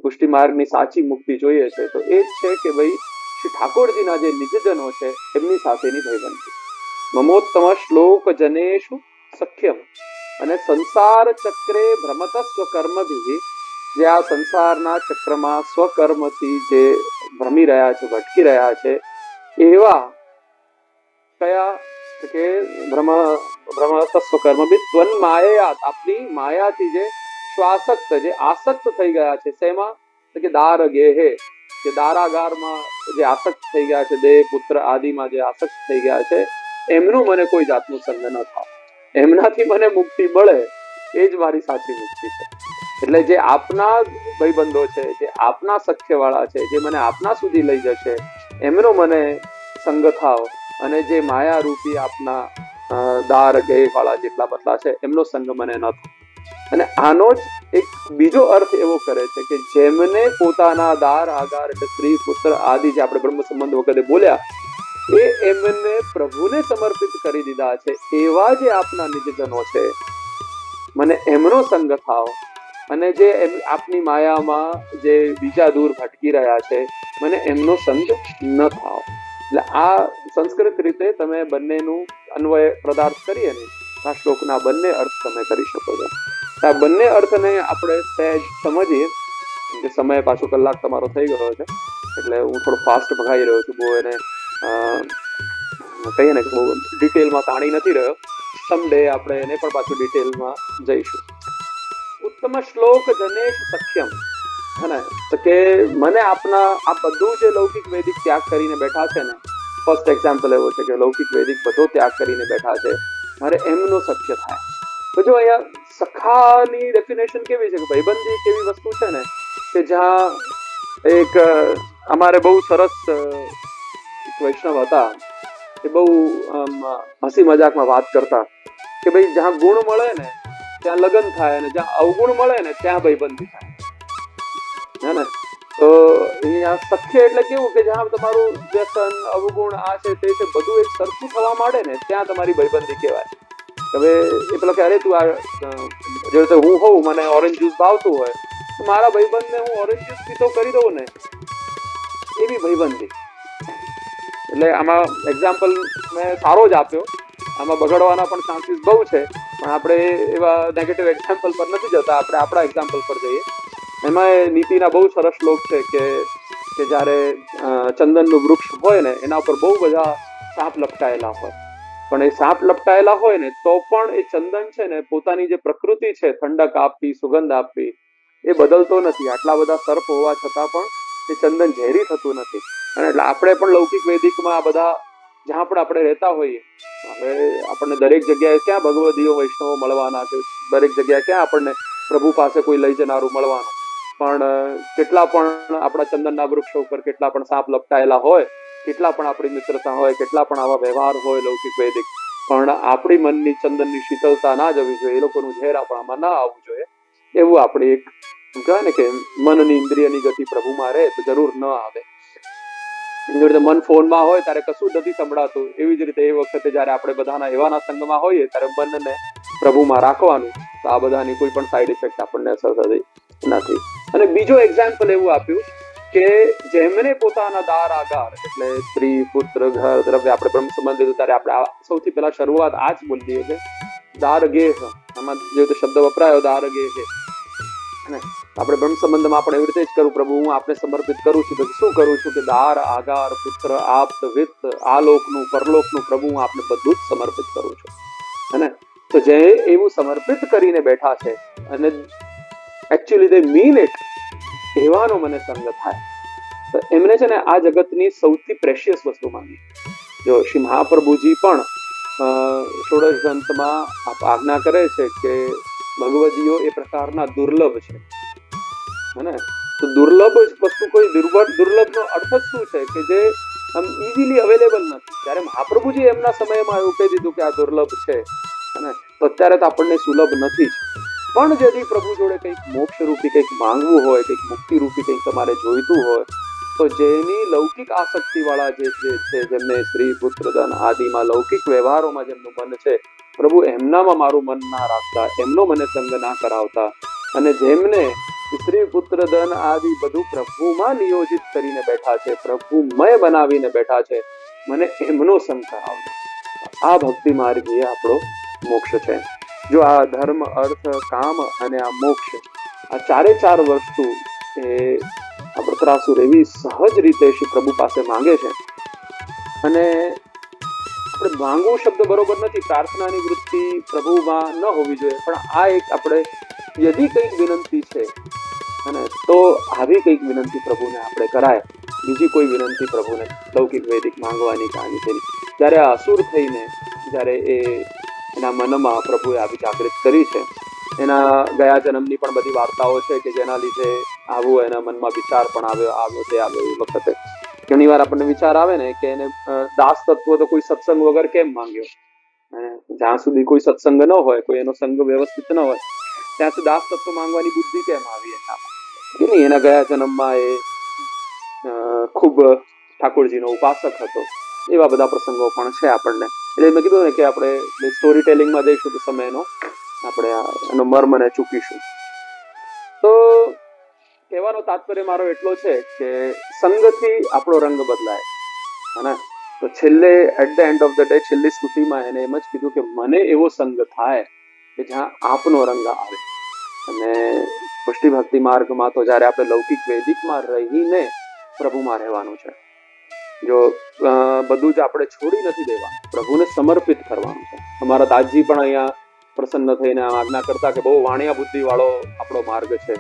પુષ્ટિ માર્ગની સાચી મુક્તિ જોઈએ છે તો એ જ છે કે ભાઈ શ્રી ઠાકોરજીના જે નિજજનો છે એમની સાથેની ભાઈબંધી. મમોત્તમ શ્લોક જનેશુ સખ્યમ, અને સંસાર ચક્રે ભ્રમત સ્વકર્મભિ, જે આ સંસારના ચક્રમાં સ્વકર્મથી જે ભ્રમી રહ્યા છે, ભટકી રહ્યા છે, એવા કયા કે ભ્રમત સ્વકર્મભિ ત્વન માયાત, આપની માયાથી જે શ્વાસક્ત, જે આસક્ત થઈ ગયા છે, શેમાં કે દાર ગેહે, કે દારાગારમાં જે આસક્ત થઈ ગયા છે, દેહ પુત્ર આદિમાં જે આસક્ત થઈ ગયા છે, એમનું મને કોઈ જાતનું સંગ ન થાય, એમનાથી મને મુક્તિ મળે એ જ મારી સાચી મુક્તિ છે. એટલે જે આપના ભાઈબંધો છે, જે આપના સખ્યવાળા છે, જે મને આપના સુધી લઈ જશે, એમનો મને સંગ થાવ, અને જે માયા રૂપી આપના દાર ગેહ વાળા જેટલા બટલા છે એમનો સંગ મને ન થાય. અને આનો જ એક બીજો અર્થ એવો કરે છે કે જેમને પોતાના દાર આગાર એટલે સ્ત્રી પુત્ર આદિ જે આપણે બ્રહ્મ સંબંધ વખતે બોલ્યા એ એમને પ્રભુને સમર્પિત કરી દીધા છે, એવા જે આપના નિજજનો છે, મને એમનો સંગ થાવ, અને જે આપની માયામાં જે બીજા દૂર ભટકી રહ્યા છે મને એમનો સંગ ન થાવ. એટલે આ સંસ્કૃત રીતે તમે બંનેનું અન્વય પદાર્થ કરીએ ને આ શ્લોકના બંને અર્થ તમે કરી શકો છો. આ બંને અર્થને આપણે સહેજ સમજીએ, કે સમય પાછો કલાક તમારો થઈ ગયો છે એટલે હું થોડો ફાસ્ટ ભગાઈ રહ્યો છું, બહુ એને કહીએ ને કે બહુ ડિટેલમાં તાણી નથી રહ્યો. સમડે આપણે એને પણ પાછું ડિટેલમાં જઈશું. ઉત્તમ શ્લોક જનેશ સખ્યમ, હે ને, તો કે મને આપના આ બધું જે લૌકિક વૈદિક ત્યાગ કરીને બેઠા છે ને, ફર્સ્ટ એક્ઝામ્પલ એવો છે કે લૌકિક વૈદિક બધો ત્યાગ કરીને બેઠા છે, મારે એમનો સખ્ય થાય. તો જો અહીંયા સખાની ડેફિનેશન કેવી છે કે ભાઈબંધી એક એવી વસ્તુ છે ને કે જ્યાં એક અમારે બહુ સરસ એક વૈષ્ણવ હતા એ બહુ હસી મજાકમાં વાત કરતા કે ભાઈ જ્યાં ગુણ મળે ને ત્યાં લગ્ન થાય, અને જ્યાં અવગુણ મળે ને ત્યાં ભાઈબંધી થાય, હે ને. તો અહીંયા સખ્ય એટલે કેવું કે જ્યાં તમારું વ્યસન અવગુણ આ છે તે છે બધું એક સરખું થવા માંડે ને ત્યાં તમારી ભાઈબંધી કહેવાય. હવે એ પેલો કે અરે તું જે રીતે હું હોઉં, મને ઓરેન્જ જ્યુસ ભાવતું હોય તો મારા ભાઈબંધને હું ઓરેન્જ જ્યુસ પીતો કરી દઉં ને, એવી ભાઈબંધી. એટલે આમાં એક્ઝામ્પલ મેં સારો જ આપ્યો, આમાં બગડવાના પણ ચાન્સીસ બહુ છે, પણ આપણે એવા નેગેટિવ એક્ઝામ્પલ પર નથી જતા, આપણે આપણા એક્ઝામ્પલ પર જઈએ. એમાં નીતિના બહુ સરસ શ્લોક છે કે જ્યારે ચંદનનું વૃક્ષ હોય ને એના ઉપર બહુ બધા સાપ લપટાયેલા હોય, પણ એ સાપ લપટાયેલા હોય ને તો પણ એ ચંદન છે ને પોતાની જે પ્રકૃતિ છે ઠંડક આપવી, સુગંધ આપવી, એ બદલતો નથી. આટલા બધા સર્પ હોવા છતાં પણ એ ચંદન ઝેરી થતું નથી. અને એટલે આપણે પણ લૌકિક વૈદિકમાં આ બધા જ્યાં પણ આપણે રહેતા હોઈએ, હવે આપણને દરેક જગ્યાએ ક્યાં ભગવદીઓ વૈષ્ણવો મળવાના છે, દરેક જગ્યાએ ક્યાં આપણને પ્રભુ પાસે કોઈ લઈ જનારું મળવાનું, પણ કેટલા પણ આપણા ચંદનના વૃક્ષો ઉપર કેટલા પણ સાપ લપટાયેલા હોય, કેટલા પણ આપણી મિત્રતા હોય, કેટલા પણ આવા વ્યવહાર હોય લૌકિક વૈદિક, પણ આપણી મનની ચંદનની શીતળતા ના જવી જોઈએ, એ લોકોનું ઝેર આપણામાં ના આવવું જોઈએ. એવું આપણે એક કહેવાય ને કે મનની ઇન્દ્રિયની ગતિ પ્રભુમાં રહે તો જરૂર ન આવે. એવી રીતે મન ફોનમાં હોય ત્યારે કશું નથી સંભળાતું, એવી જ રીતે એ વખતે જયારે આપણે બધાના એવાના સંગમાં હોઈએ ત્યારે મનને પ્રભુમાં રાખવાનું, તો આ બધાની કોઈ પણ સાઈડ ઇફેક્ટ આપણને અસર થતી નથી. અને બીજો એક્ઝામ્પલ એવું આપ્યું કે જેમને પોતાના દાર આગાર એટલે સ્ત્રી પુત્ર ઘર દ્રવ્ય, આપણે બ્રહ્મ સંબંધ લીધું ત્યારે આપણે સૌથી પહેલા શરૂઆત આ જ બોલીએ કે દાર ગેહ, આમાં જે શબ્દ વપરાયો દાર ગેહ, આપણે બ્રહ્મ સંબંધમાં આપણે એવી રીતે જ કરું, પ્રભુ હું આપને સમર્પિત કરું છું. તો શું કરું છું કે દાર આગાર પુત્ર આપ્ત વિત્ત આ લોકનું પરલોકનું પ્રભુ હું આપને બધું જ સમર્પિત કરું છું, હે ને. તો જે એવું સમર્પિત કરીને બેઠા છે અને એકચ્યુઅલી દે મીન ઇટ, એવાનો મને સંગ થાય, તો એમને છે ને આ જગતની સૌથી પ્રેશિયસ વસ્તુ માની. જો શ્રી મહાપ્રભુજી પણ ષોડશ ગ્રંથમાં આજ્ઞા કરે છે કે ભગવદીઓ એ પ્રકારના દુર્લભ છે, હે. તો દુર્લભ વસ્તુ કોઈ દુર્લભનો અર્થ જ શું છે કે જે ઇઝીલી અવેલેબલ નથી. ત્યારે મહાપ્રભુજી એમના સમયમાં એવું કહી દીધું કે આ દુર્લભ છે, અને તો અત્યારે તો આપણને સુલભ નથી જ. પણ যদি પ્રભુ જોડે કંઈક મોક્ષ રૂપી કંઈક માંગવું હોય, કંઈક મુક્તિ રૂપી કંઈક તમારે જોઈતું હોય, તો જેની લૌકિક આસક્તિ વાળા જે છે, જેમને સ્ત્રી પુત્ર ધન આદિમાં લૌકિક વ્યવહારોમાં જેમનું મન છે, પ્રભુ એમનામાં મારું મન ના રાખતા, એમનો મને સંગ ના કરાવતા, અને જેમને સ્ત્રી પુત્ર ધન આદિ બધું પ્રભુમાં નિયોજિત કરીને બેઠા છે, પ્રભુમય બનાવીને બેઠા છે. મને એમનો સંગ કરાવજો. આ ભક્તિ માર્ગ એ આપણો મોક્ષ છે. જો આ ધર્મ, અર્થ, કામ અને આ મોક્ષ, આ ચારે ચાર વસ્તુ એ આ વૃત્રાસુર એવી સહજ રીતે શ્રી પ્રભુ પાસે માંગે છે. અને આપણે માંગવું શબ્દ બરોબર નથી, પ્રાર્થનાની વૃત્તિ પ્રભુમાં ન હોવી જોઈએ, પણ આ એક આપણે યદી કંઈક વિનંતી છે અને તો આવી કંઈક વિનંતી પ્રભુને આપણે કરાય. બીજી કોઈ વિનંતી પ્રભુને લૌકિક વૈદિક માંગવાની કહાની છે. જ્યારે આ અસુર થઈને જ્યારે એના મનમાં પ્રભુએ આવી જાગૃત કરી છે, એના ગયા જન્મની પણ બધી વાર્તાઓ છે કે જેના લીધે આવું એના મનમાં વિચાર પણ આવ્યો તે આવ્યો. એ વખતે ઘણી વાર આપણને વિચાર આવે ને કે એને દાસ તત્વ તો કોઈ સત્સંગ વગર કેમ માંગ્યો. જ્યાં સુધી કોઈ સત્સંગ ન હોય, કોઈ એનો સંગ વ્યવસ્થિત ન હોય, ત્યાં સુધી દાસ તત્વ માંગવાની બુદ્ધિ કેમ આવી એનામાં? એના ગયા જન્મમાં એ ખૂબ ઠાકોરજીનો ઉપાસક હતો. એવા બધા પ્રસંગો પણ છે આપણને. એટલે મેં કીધું ને કે આપણે સ્ટોરી ટેલિંગમાં જઈશું તો સમયનો આપણે એનો મર્મને ચૂકીશું. તો કહેવાનો તાત્પર્ય મારો એટલો છે કે સંગથી આપણો રંગ બદલાય. હે, તો છેલ્લે at the end of the day છેલ્લી સ્તુતિમાં એને એમ જ કીધું કે મને એવો સંગ થાય કે જ્યાં આપનો રંગ આવે. અને પુષ્ટિ ભક્તિ માર્ગમાં તો જયારે આપણે લૌકિક વૈદિકમાં રહીને પ્રભુમાં રહેવાનું છે. જો બધું જ આપણે છોડી નથી દેવાનું, પ્રભુને સમર્પિત કરવાનું છે. અમારા દાદજી પણ અહીંયા પ્રસન્ન થઈને આજ્ઞા કરતા કે બહુ વાણિયા બુદ્ધિ વાળો આપણો માર્ગ છે.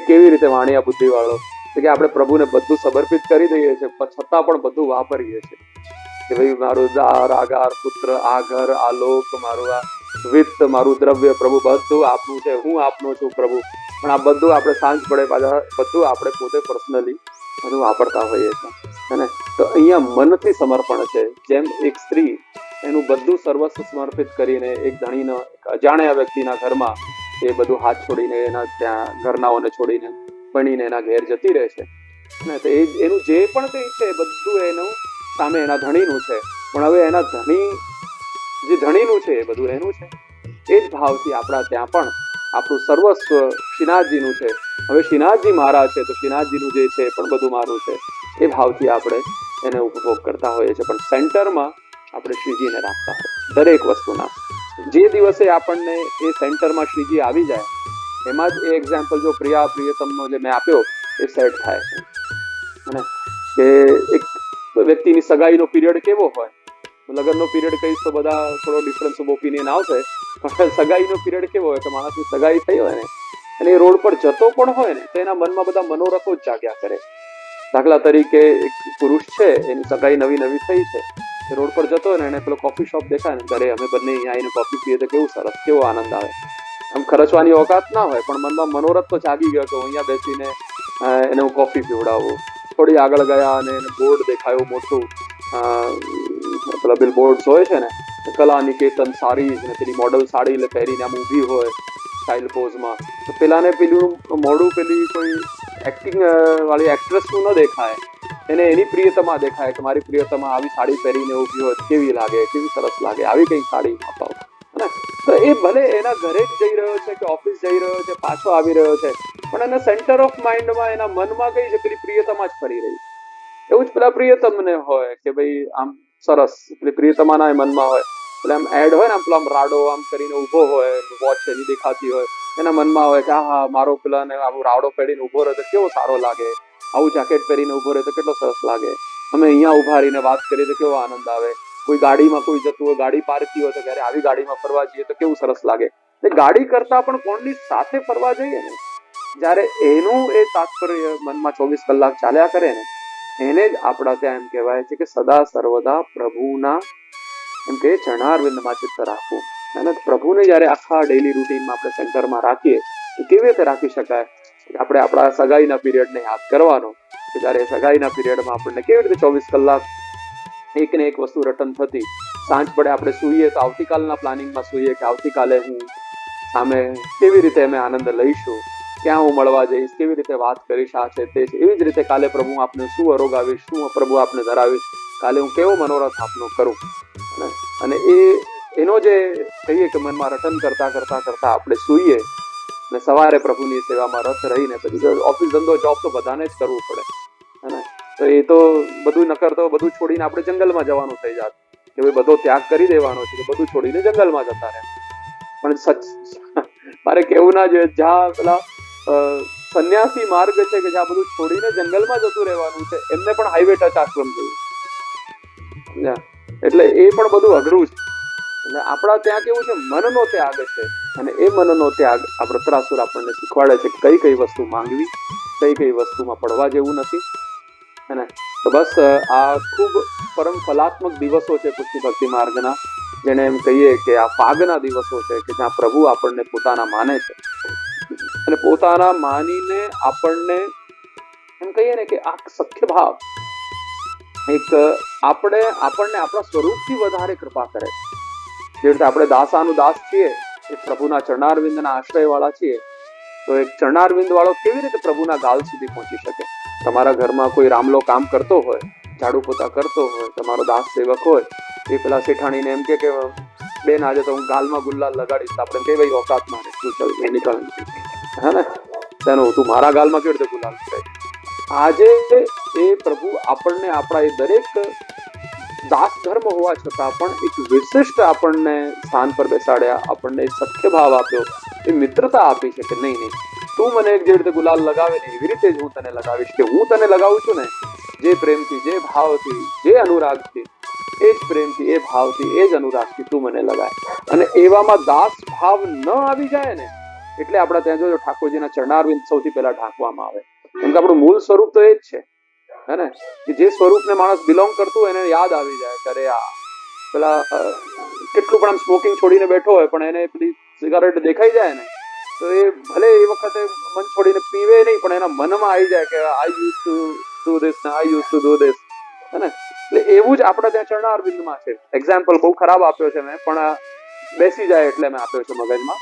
કેવી રીતે વાણિયા બુદ્ધિ વાળો? કે આપણે પ્રભુને બધું સમર્પિત કરી દઈએ છીએ, છતાં પણ બધું વાપરીએ છીએ કે ભાઈ મારું દાર, આગાર, પુત્ર, આ ઘર, આ લોક, મારું આ વિત્ત, મારું દ્રવ્ય, પ્રભુ બધું આપનું છે, હું આપનો છું પ્રભુ. પણ આ બધું આપણે સાંજ પડે પાછા બધું આપણે પોતે પર્સનલી બધું વાપરતા હોઈએ છીએ. તો અહીંયા મનથી સમર્પણ છે. જેમ એક સ્ત્રી એનું બધું સર્વસ્વ સમર્પિત કરીને એક ધણીનો અજાણ્યા વ્યક્તિના ઘરમાં એ બધું હાથ છોડીને એના ત્યાં ઘરનાઓને છોડીને પણીને એના ઘેર જતી રહે છે. તો એનું જે પણ કંઈ છે બધું એનું સામે એના ધણીનું છે. પણ હવે એના ધણી જે ધણીનું છે એ બધું એનું છે. એ જ ભાવથી આપણા ત્યાં પણ આપણું સર્વસ્વ શ્રીનાથજીનું છે. હવે શ્રીનાથજી મારા છે તો શ્રીનાથજીનું જે છે પણ બધું મારું છે. એ ભાવથી આપણે એને ઉપભોગ કરતા હોઈએ છીએ. પણ સેન્ટરમાં આપણે શ્રીજીને રાખતા હોય દરેક વસ્તુના. જે દિવસે આપણને એ સેન્ટરમાં શ્રીજી આવી જાય, એમાં જ એ એક્ઝામ્પલ જો પ્રિયા પ્રિયતમનો જે મેં આપ્યો એ સેટ થાય છે. અને કે એક વ્યક્તિની સગાઈનો પીરિયડ કેવો હોય, લગ્નનો પીરિયડ કહીશ તો બધા થોડો ડિફરન્સ ઓફ ઓપિનિયન આવશે, પણ સગાઈનો પીરિયડ કેવો હોય કે માણસની સગાઈ થઈ હોય ને અને એ રોડ પર જતો પણ હોય ને તો એના મનમાં બધા મનોરથો જ જાગ્યા કરે. દાખલા તરીકે એક પુરુષ છે, એની સગાઈ નવી નવી થઈ છે, રોડ પર જતો હોય ને એને પેલો કોફી શોપ દેખાય ને ઘરે અમે બંને અહીંયા આવીને કોફી પીએ તો કેવું સરસ, કેવો આનંદ આવે. આમ ખર્ચવાની ઓકાત ના હોય પણ મનમાં મનોરથ તો જાગી ગયો કે અહીંયા બેસીને એને હું કોફી પીવડાવું. થોડી આગળ ગયા અને એને બોર્ડ દેખાયું મોટું, પેલા બિલ બોર્ડ હોય છે ને, કલા નિકેતન સાડી ને પેલી મોડલ સાડી પહેરીને આમ ઊભી હોય સ્ટાઇલ પોઝમાં, તો પેલાને પેલું મોડું પેલી કોઈ એક્ટિંગ વાળી એક્ટ્રેસનું ન દેખાય, એને એની પ્રિયતમા દેખાય કે મારી પ્રિયતમા આવી સાડી પહેરીને ઊભી હોય કેવી લાગે, કેવી સરસ લાગે, આવી કઈ સાડી અપાવો. તો એ ભલે એના ઘરે જ જઈ રહ્યો છે કે ઓફિસ જઈ રહ્યો છે, પાછો આવી રહ્યો છે, પણ એના સેન્ટર ઓફ માઇન્ડમાં એના મનમાં કઈ છે પેલી પ્રિયતમા જ ફરી રહી. એવું જ પેલા પ્રિયતમને હોય કે ભાઈ આમ સરસ, પેલી પ્રિયતમાના મનમાં હોય એટલે આમ એડ હોય ને આમ પેલો આમ રાડો આમ કરીને ઉભો હોય, વોચ એની દેખાતી હોય, એના મનમાં હોય કે હા મારો પેલા ને આવું રાવડો પહેરીને ઉભો રહે તો કેવો સારો લાગે, આવું જેકેટ પહેરીને ઉભો રહે તો કેટલો સરસ લાગે, અમે અહીંયા ઉભા રહીને વાત કરીએ તો કેવો આનંદ આવે, કોઈ ગાડીમાં કોઈ જતું હોય, ગાડી પાર્કી હોય તો ક્યારે આવી ગાડીમાં ફરવા જઈએ તો કેવું સરસ લાગે. ગાડી કરતા પણ કોણની સાથે ફરવા જઈએ ને, જયારે એનું એ તાત્પર્ય મનમાં 24 કલાક ચાલ્યા કરે ને, એને જ આપણા ત્યાં એમ કહેવાય છે કે સદા સર્વદા પ્રભુના એમ કે ચરણારવિંદમાં ચિત્ત રાખવું. અને પ્રભુને જયારે આખા ડેલી રૂટીનમાં આપણે સેન્ટરમાં રાખીએ તો કેવી રીતે રાખી શકાય? આપણે આપણા સગાઈના પીરિયડને યાદ કરવાનો કે જયારે સગાઈના પીરિયડમાં આપણને કેવી રીતે 24 કલાક એક ને એક વસ્તુ રટન થતી. સાંજ પડે આપણે સૂઈએ તો આવતીકાલના પ્લાનિંગમાં સૂઈએ કે આવતીકાલે હું સામે કેવી રીતે અમે આનંદ લઈશું, ક્યાં હું મળવા જઈશ, કેવી રીતે વાત કરીશ, આ છે તે છે. એવી જ રીતે કાલે પ્રભુ આપને શું અરોગાવીશ, શું પ્રભુ આપને ધરાવીશ, કાલે હું કેવો મનોરથ આપનો કરું. અને એનો જે કહીએ કે મનમાં રટન કરતા કરતા કરતા આપણે સૂઈએ અને સવારે પ્રભુની સેવામાં રસ રહીને પછી ઓફિસ ધંધો જોબ તો બધાને જ કરવું પડે, હે ને? તો એ તો બધું ન કરતો બધું છોડીને આપણે જંગલમાં જવાનું થઈ જાત કે ભાઈ બધો ત્યાગ કરી દેવાનો છે, તો બધું છોડીને જંગલમાં જતા રહે. પણ મારે કેવું ના જોઈએ, જ્યાં પેલા સંન્યાસી માર્ગ છે કે જ્યાં બધું છોડીને જંગલમાં જતું રહેવાનું છે, એમને પણ હાઈવે ટચ આશ્રમ જોયું. એટલે એ પણ બધું અઘરું છે. એટલે આપણા ત્યાં કેવું છે, મનનો ત્યાગ છે, અને એ મનનો ત્યાગ આ વૃત્રાસુર આપણને શીખવાડે છે કે કઈ કઈ વસ્તુ માંગવી, કઈ કઈ વસ્તુમાં પડવા જેવું નથી, હે ને? તો બસ આ ખૂબ પરમ ફલાત્મક દિવસો છે પુષ્ટિ ભક્તિ માર્ગના, જેને એમ કહીએ કે આ પાગના દિવસો છે કે જ્યાં પ્રભુ આપણને પોતાના માને છે, અને પોતાના માનીને આપણને એમ કહીએ ને કે આ સખ્ય ભાવ એક આપણને આપણા સ્વરૂપથી વધારે કૃપા કરે. જે રીતે આપણે દાસાનું દાસ છીએ, એ પ્રભુના ચરણારવિંદના આશ્રય વાળા છીએ, તો એક ચરણારવિંદ વાળો કેવી રીતે પ્રભુના ગાલ સુધી પહોંચી શકે? તમારા ઘરમાં કોઈ રામલો કામ કરતો હોય, ઝાડુ પોતા કરતો હોય, તમારો દાસ સેવક હોય, એ પેલા શેઠાણીને એમ કે બેન આજે તો હું ગાલમાં ગુલાલ લગાડીશ, આપણે કે ભાઈ ઓકાત મારે તું ચાલ નીકળ, હે ને? તેનું તું મારા ગાલમાં કેવી રીતે ગુલાલ લગાડીશ? આજે એ પ્રભુ આપણને આપણા એ દરેક દાસ ધર્મ હોવા છતાં પણ એક વિશિષ્ટ આપણને સ્થાન પર બેસાડ્યા, આપણને સખ્ય ભાવ આપ્યો, એ મિત્રતા આપી છે કે નહીં નહીં, તું મને જે રીતે ગુલાલ લગાવે ને એવી રીતે જ હું તને લગાવીશ, કે હું તને લગાવું છું ને જે પ્રેમથી, જે ભાવથી, જે અનુરાગથી, એ જ પ્રેમથી, એ ભાવથી, એ જ અનુરાગથી તું મને લગાય. અને એવામાં દાસ ભાવ ન આવી જાય ને, એટલે આપણા ત્યાં જો ઠાકોરજીના ચરણારવિંદ સૌથી પહેલા ઢાંકવામાં આવે, કેમ કે આપણું મૂળ સ્વરૂપ તો એ જ છે, હે ને? કે જે સ્વરૂપને માણસ બિલોંગ કરતું હોય એને યાદ આવી જાય કે અરે આ પેલા કેટલું પણ આમ સ્મોકિંગ છોડીને બેઠો હોય પણ એને પેલી સિગારેટ દેખાઈ જાય ને, તો એ ભલે એ વખતે મન છોડીને પીવે નહીં, પણ એના મનમાં આવી જાય કે I use to do this, I use to do this, હે ને? એટલે એવું જ આપણા ત્યાં ચરણારવિંદમાં છે. એક્ઝામ્પલ બહુ ખરાબ આપ્યો છે મેં, પણ બેસી જાય એટલે મેં આપ્યો છે મગજમાં.